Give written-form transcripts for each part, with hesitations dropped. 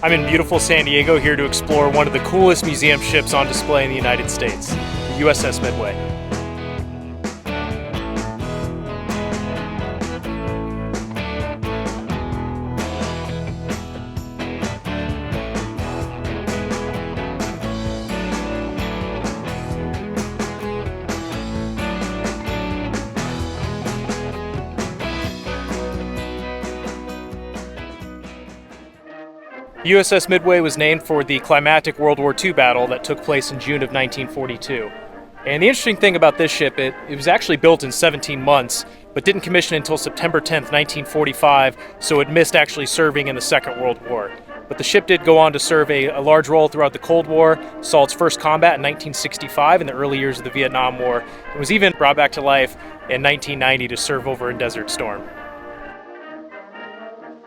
I'm in beautiful San Diego here to explore one of the coolest museum ships on display in the United States, the USS Midway. USS Midway was named for the climactic World War II battle that took place in June of 1942. And the interesting thing about this ship, it was actually built in 17 months, but didn't commission until September 10th, 1945, so it missed actually serving in the Second World War. But the ship did go on to serve a large role throughout the Cold War, saw its first combat in 1965 in the early years of the Vietnam War, and was even brought back to life in 1990 to serve over in Desert Storm.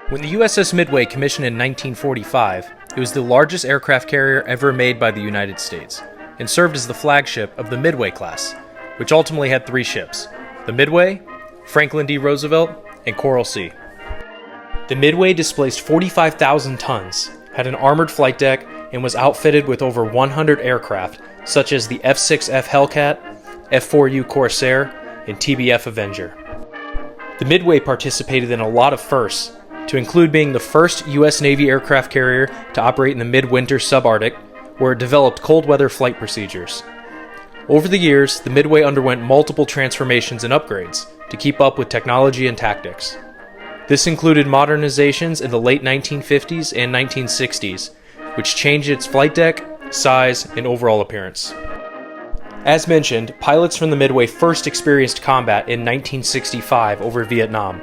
When the USS Midway commissioned in 1945, it was the largest aircraft carrier ever made by the United States, and served as the flagship of the Midway class, which ultimately had 3 ships: the Midway, Franklin D. Roosevelt, and Coral Sea. The Midway displaced 45,000 tons, had an armored flight deck, and was outfitted with over 100 aircraft, such as the F6F Hellcat, F4U Corsair, and TBF Avenger. The Midway participated in a lot of firsts, to include being the first U.S. Navy aircraft carrier to operate in the midwinter subarctic, where it developed cold weather flight procedures. Over the years, the Midway underwent multiple transformations and upgrades to keep up with technology and tactics. This included modernizations in the late 1950s and 1960s, which changed its flight deck, size, and overall appearance. As mentioned, pilots from the Midway first experienced combat in 1965 over Vietnam.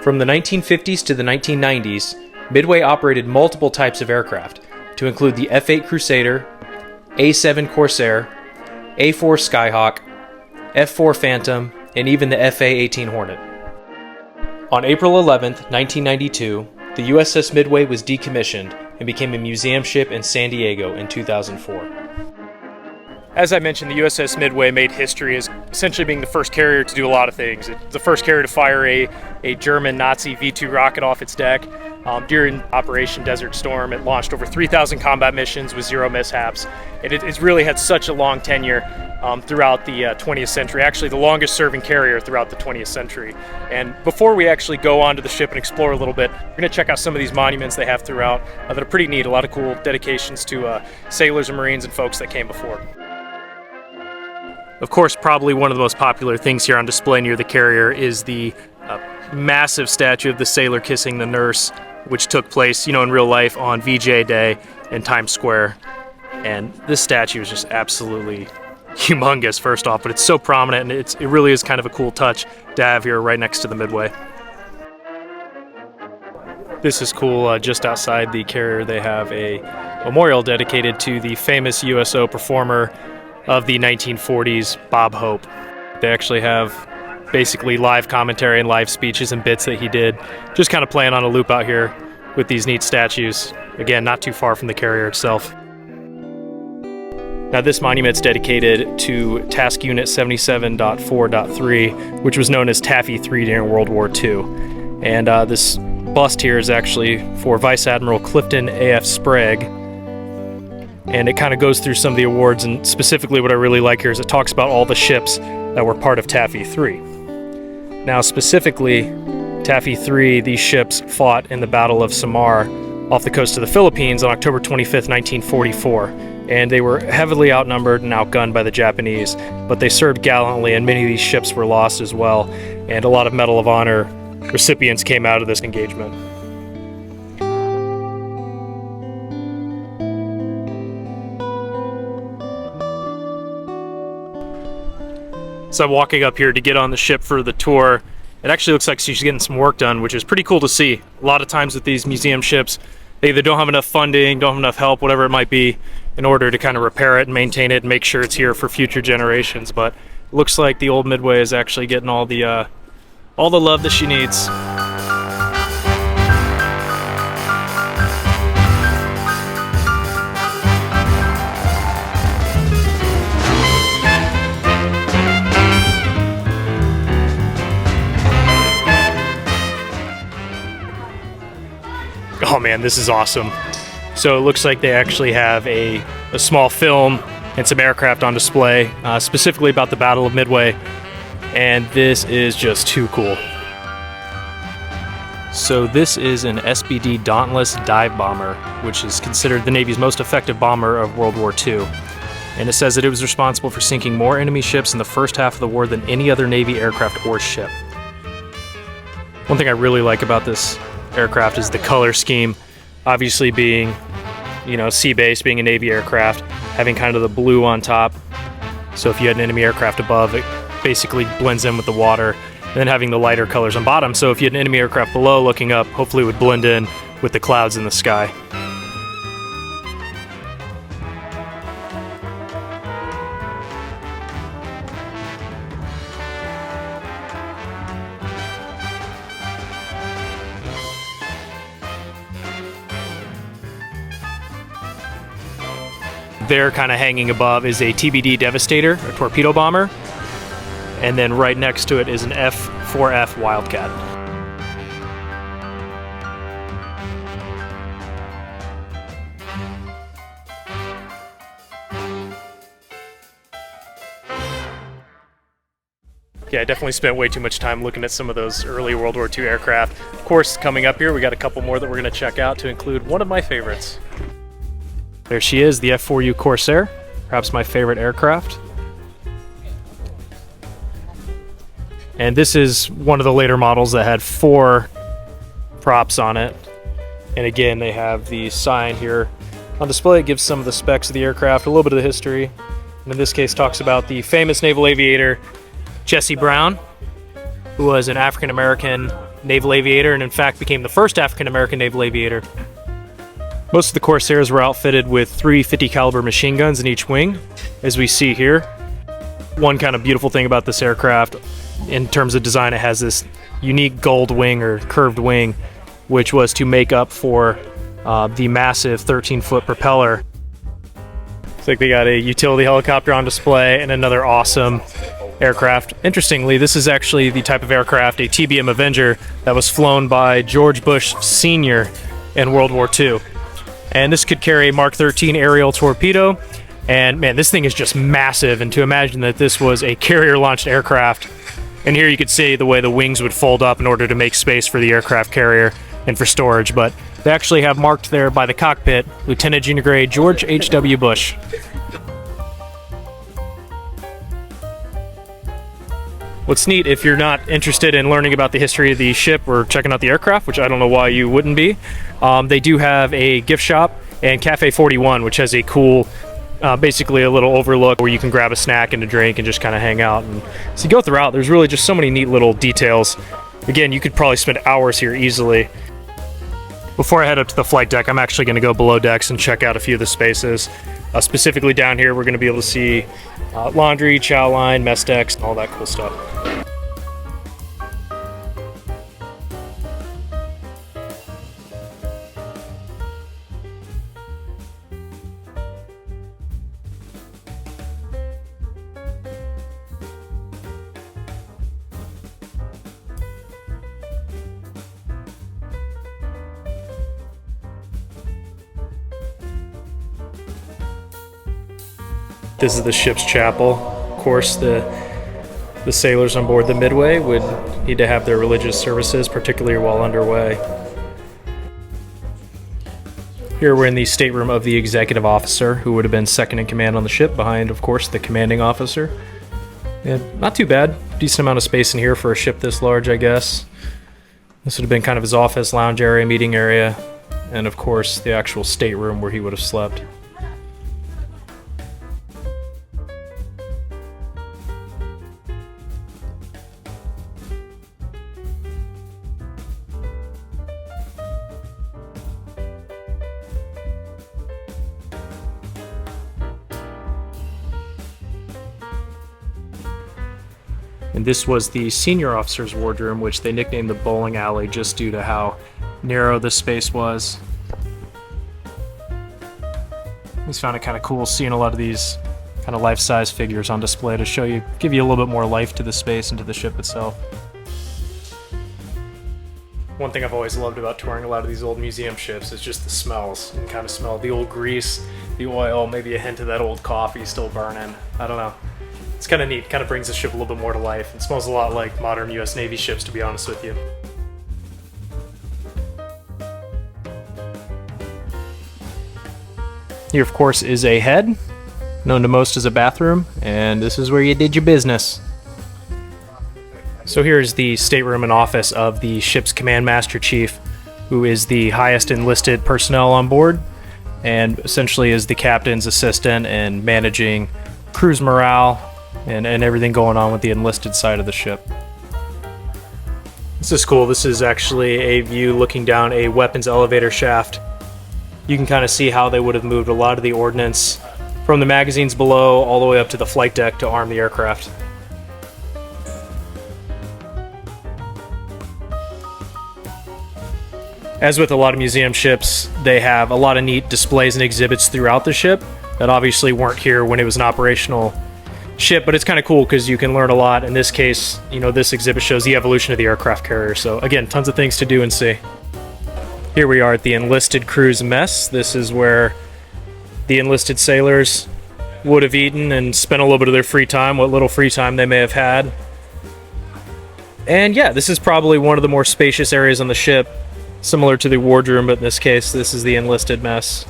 From the 1950s to the 1990s, Midway operated multiple types of aircraft, to include the F-8 Crusader, A-7 Corsair, A-4 Skyhawk, F-4 Phantom, and even the F-A-18 Hornet. On April 11, 1992, the USS Midway was decommissioned and became a museum ship in San Diego in 2004. As I mentioned, the USS Midway made history as essentially being the first carrier to do a lot of things. It's the first carrier to fire a German Nazi V-2 rocket off its deck. During Operation Desert Storm, it launched over 3,000 combat missions with 0 mishaps. And it's really had such a long tenure throughout the 20th century, actually the longest serving carrier throughout the 20th century. And before we actually go onto the ship and explore a little bit, we're going to check out some of these monuments they have throughout that are pretty neat. A lot of cool dedications to sailors and Marines and folks that came before. Of course, probably one of the most popular things here on display near the carrier is the massive statue of the sailor kissing the nurse, which took place, in real life on VJ Day in Times Square. And this statue is just absolutely humongous, first off, but it's so prominent, and it really is kind of a cool touch to have here right next to the Midway. This is cool. Just outside the carrier, they have a memorial dedicated to the famous USO performer of the 1940s, Bob Hope. They actually have basically live commentary and live speeches and bits that he did, just kind of playing on a loop out here with these neat statues. Again, not too far from the carrier itself. Now this monument's dedicated to Task Unit 77.4.3, which was known as Taffy 3 during World War II. And this bust here is actually for Vice Admiral Clifton A.F. Sprague, and it kind of goes through some of the awards, and specifically what I really like here is it talks about all the ships that were part of Taffy 3. Now specifically, Taffy 3, these ships fought in the Battle of Samar off the coast of the Philippines on October 25th, 1944, and they were heavily outnumbered and outgunned by the Japanese, but they served gallantly, and many of these ships were lost as well, and a lot of Medal of Honor recipients came out of this engagement. So I'm walking up here to get on the ship for the tour. It actually looks like she's getting some work done, which is pretty cool to see. A lot of times with these museum ships, they either don't have enough funding, don't have enough help, whatever it might be, in order to kind of repair it and maintain it and make sure it's here for future generations. But it looks like the old Midway is actually getting all the love that she needs. Oh man, this is awesome. So it looks like they actually have a small film and some aircraft on display, specifically about the Battle of Midway, and this is just too cool. So this is an SBD Dauntless dive bomber, which is considered the Navy's most effective bomber of World War II. And it says that it was responsible for sinking more enemy ships in the first half of the war than any other Navy aircraft or ship. One thing I really like about this aircraft is the color scheme. Obviously being, you know, sea-based, being a Navy aircraft, having kind of the blue on top. So if you had an enemy aircraft above, it basically blends in with the water. And then having the lighter colors on bottom, so if you had an enemy aircraft below looking up, hopefully it would blend in with the clouds in the sky. There, kind of hanging above, is a TBD Devastator, a torpedo bomber. And then right next to it is an F6F Wildcat. Yeah, I definitely spent way too much time looking at some of those early World War II aircraft. Of course, coming up here, we got a couple more that we're going to check out, to include one of my favorites. There she is, the F4U Corsair, perhaps my favorite aircraft. And this is one of the later models that had 4 props on it. And again, they have the sign here on display. It gives some of the specs of the aircraft, a little bit of the history. And in this case, talks about the famous naval aviator, Jesse Brown, who was an African-American naval aviator, and in fact became the first African-American naval aviator. Most of the Corsairs were outfitted with 350 caliber machine guns in each wing, as we see here. One kind of beautiful thing about this aircraft, in terms of design, it has this unique gold wing or curved wing, which was to make up for the massive 13-foot propeller. Looks like they got a utility helicopter on display and another awesome aircraft. Interestingly, this is actually the type of aircraft, a TBM Avenger, that was flown by George Bush Sr. in World War II. And this could carry a Mark 13 aerial torpedo. And man, this thing is just massive. And to imagine that this was a carrier-launched aircraft. And here you could see the way the wings would fold up in order to make space for the aircraft carrier and for storage. But they actually have marked there by the cockpit, Lieutenant Junior Grade George H.W. Bush. What's neat, if you're not interested in learning about the history of the ship or checking out the aircraft, which I don't know why you wouldn't be, they do have a gift shop and Cafe 41, which has a cool, basically a little overlook where you can grab a snack and a drink and just kind of hang out. And so you go throughout, there's really just so many neat little details. Again, you could probably spend hours here easily. Before I head up to the flight deck, I'm actually going to go below decks and check out a few of the spaces. Specifically down here, we're going to be able to see laundry, chow line, mess decks, all that cool stuff. This is the ship's chapel. Of course, the sailors on board the Midway would need to have their religious services, particularly while underway. Here we're in the stateroom of the executive officer, who would have been second in command on the ship, behind, of course, the commanding officer. And not too bad. Decent amount of space in here for a ship this large, I guess. This would have been kind of his office, lounge area, meeting area, and of course the actual stateroom where he would have slept. And this was the senior officer's wardroom, which they nicknamed the bowling alley just due to how narrow this space was. I just found it kind of cool seeing a lot of these kind of life-size figures on display to show you, give you a little bit more life to the space and to the ship itself. One thing I've always loved about touring a lot of these old museum ships is just the smells. You can kind of smell the old grease, the oil, maybe a hint of that old coffee still burning. I don't know. It's kind of neat. Kind of brings the ship a little bit more to life. It smells a lot like modern US Navy ships, to be honest with you. Here, of course, is a head, known to most as a bathroom, and this is where you did your business. So here's the stateroom and office of the ship's command master chief, who is the highest enlisted personnel on board, and essentially is the captain's assistant and managing crew's morale and everything going on with the enlisted side of the ship. This is cool. This is actually a view looking down a weapons elevator shaft. You can kind of see how they would have moved a lot of the ordnance from the magazines below all the way up to the flight deck to arm the aircraft. As with a lot of museum ships, they have a lot of neat displays and exhibits throughout the ship that obviously weren't here when it was an operational ship, but it's kind of cool because you can learn a lot. In this case, you know, this exhibit shows the evolution of the aircraft carrier. So again, tons of things to do and see. Here we are at the enlisted crew's mess. This is where the enlisted sailors would have eaten and spent a little bit of their free time, what little free time they may have had. And yeah, this is probably one of the more spacious areas on the ship, similar to the wardroom, but in this case, this is the enlisted mess.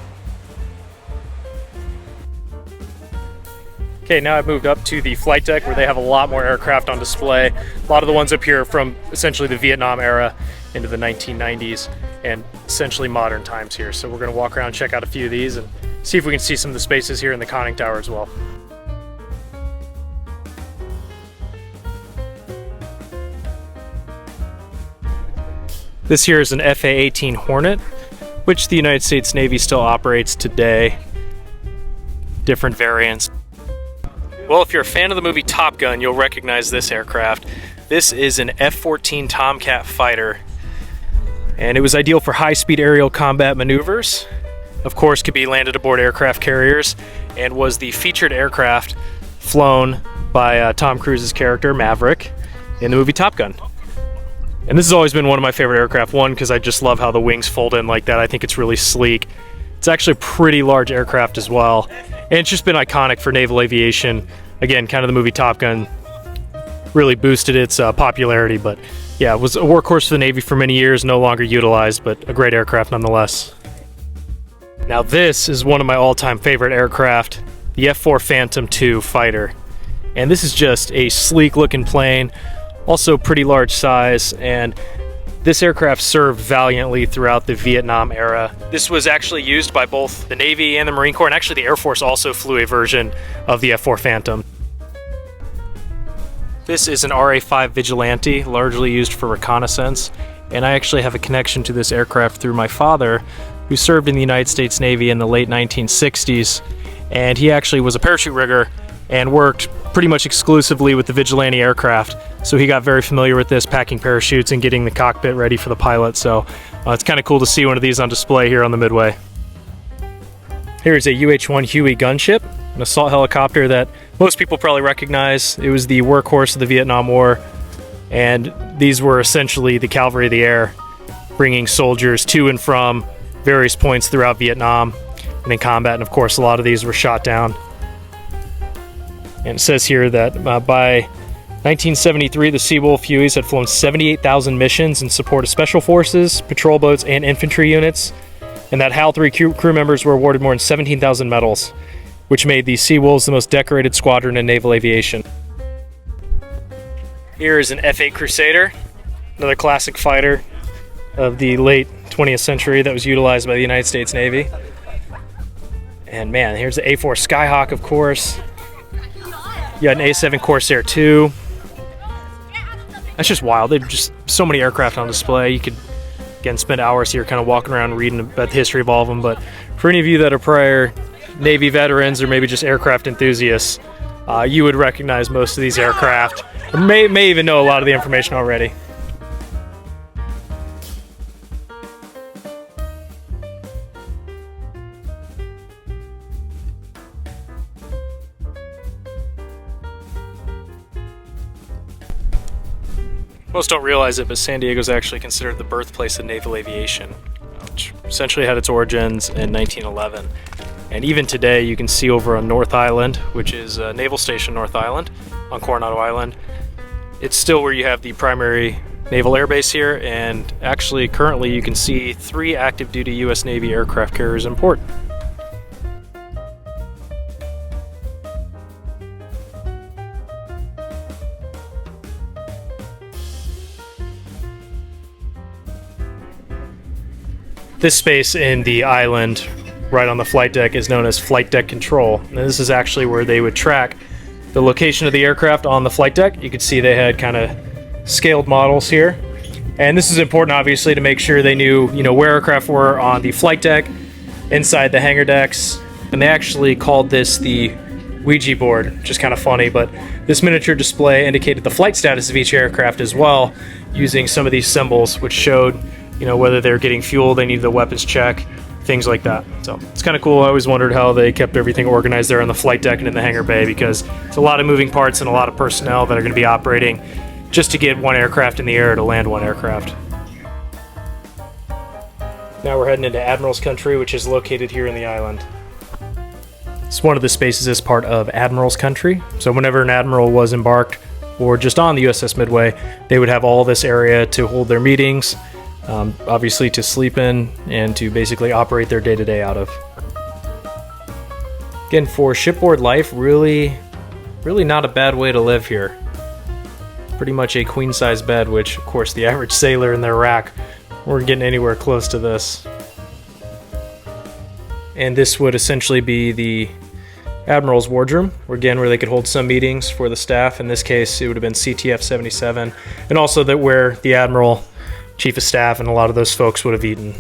Okay, now I've moved up to the flight deck where they have a lot more aircraft on display. A lot of the ones up here are from essentially the Vietnam era into the 1990s and essentially modern times here. So we're going to walk around, check out a few of these, and see if we can see some of the spaces here in the conning tower as well. This here is an FA-18 Hornet, which the United States Navy still operates today. Different variants. Well, if you're a fan of the movie Top Gun, you'll recognize this aircraft. This is an F-14 Tomcat fighter, and it was ideal for high-speed aerial combat maneuvers. Of course, could be landed aboard aircraft carriers, and was the featured aircraft flown by Tom Cruise's character, Maverick, in the movie Top Gun. And this has always been one of my favorite aircraft. One, because I just love how the wings fold in like that. I think it's really sleek. It's actually a pretty large aircraft as well. And it's just been iconic for naval aviation. Again, kind of the movie Top Gun really boosted its popularity. But yeah, it was a workhorse for the Navy for many years, no longer utilized, but a great aircraft nonetheless. Now this is one of my all-time favorite aircraft, the F-4 Phantom II fighter. And this is just a sleek looking plane. Also pretty large size, and this aircraft served valiantly throughout the Vietnam era. This was actually used by both the Navy and the Marine Corps, and actually the Air Force also flew a version of the F-4 Phantom. This is an RA-5 Vigilante, largely used for reconnaissance, and I actually have a connection to this aircraft through my father, who served in the United States Navy in the late 1960s, and he actually was a parachute rigger and worked pretty much exclusively with the Vigilante aircraft. So he got very familiar with this, packing parachutes and getting the cockpit ready for the pilot. So it's kind of cool to see one of these on display here on the Midway. Here's a UH-1 Huey gunship, an assault helicopter that most people probably recognize. It was the workhorse of the Vietnam War, and these were essentially the cavalry of the air, bringing soldiers to and from various points throughout Vietnam and in combat. And of course, a lot of these were shot down. And it says here that by 1973, the Seawolf Hueys had flown 78,000 missions in support of special forces, patrol boats, and infantry units, and that HAL 3 crew members were awarded more than 17,000 medals, which made the Seawolves the most decorated squadron in naval aviation. Here is an F-8 Crusader, another classic fighter of the late 20th century that was utilized by the United States Navy. And man, here's the A-4 Skyhawk, of course. You got an A-7 Corsair too. That's just wild. They've just so many aircraft on display. You could, again, spend hours here kind of walking around reading about the history of all of them. But for any of you that are prior Navy veterans or maybe just aircraft enthusiasts, you would recognize most of these aircraft. Or may even know a lot of the information already. Most don't realize it, but San Diego is actually considered the birthplace of naval aviation, which essentially had its origins in 1911. And even today, you can see over on North Island, which is Naval Station North Island on Coronado Island, it's still where you have the primary naval air base here, and actually currently you can see 3 active duty US Navy aircraft carriers in port. This space in the island right on the flight deck is known as flight deck control. And this is actually where they would track the location of the aircraft on the flight deck. You can see they had kind of scaled models here. And this is important, obviously, to make sure they knew, where aircraft were on the flight deck, inside the hangar decks. And they actually called this the Ouija board, which is kind of funny, but this miniature display indicated the flight status of each aircraft as well, using some of these symbols, which showed whether they're getting fuel, they needed a weapons check, things like that. So it's kind of cool. I always wondered how they kept everything organized there on the flight deck and in the hangar bay, because it's a lot of moving parts and a lot of personnel that are going to be operating just to get one aircraft in the air to land one aircraft. Now we're heading into Admiral's Country, which is located here in the island. It's one of the spaces is part of Admiral's Country. So whenever an admiral was embarked or just on the USS Midway, they would have all this area to hold their meetings, obviously to sleep in and to basically operate their day-to-day out of. Again, for shipboard life, really not a bad way to live here. Pretty much a queen-size bed, which of course the average sailor in their rack weren't getting anywhere close to this. And this would essentially be the Admiral's wardroom, where they could hold some meetings for the staff. In this case, it would have been CTF 77, and also that where the Admiral, Chief of Staff, and a lot of those folks would have eaten.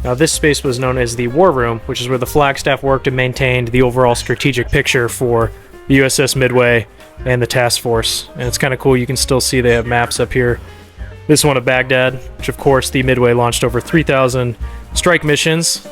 Now this space was known as the War Room, which is where the flag staff worked and maintained the overall strategic picture for the USS Midway and the task force. And it's kind of cool, you can still see they have maps up here. This one of Baghdad, which of course the Midway launched over 3,000 strike missions.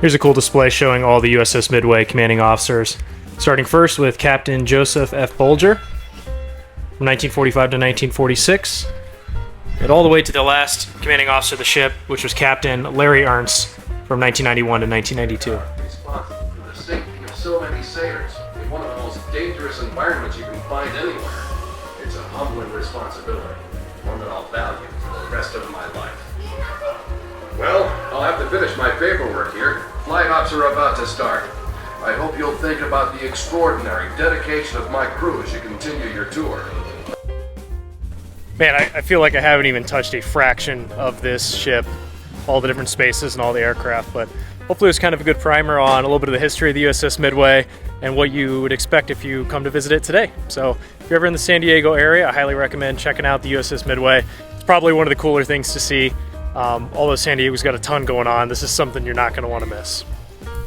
Here's a cool display showing all the USS Midway commanding officers, starting first with Captain Joseph F. Bolger from 1945 to 1946, and all the way to the last commanding officer of the ship, which was Captain Larry Ernst from 1991 to 1992. Responsible for the safety of so many sailors in one of the most dangerous environments you can find anywhere. It's a humbling responsibility, one that I'll value for the rest of my life. Well, I'll have to finish my paperwork here. Flight ops are about to start. I hope you'll think about the extraordinary dedication of my crew as you continue your tour. Man, I feel like I haven't even touched a fraction of this ship, all the different spaces and all the aircraft, but hopefully it was kind of a good primer on a little bit of the history of the USS Midway and what you would expect if you come to visit it today. So if you're ever in the San Diego area, I highly recommend checking out the USS Midway. It's probably one of the cooler things to see. Although San Diego's got a ton going on, this is something you're not going to want to miss.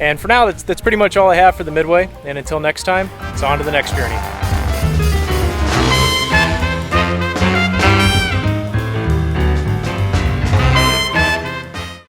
And for now, that's pretty much all I have for the Midway. And until next time, it's on to the next journey.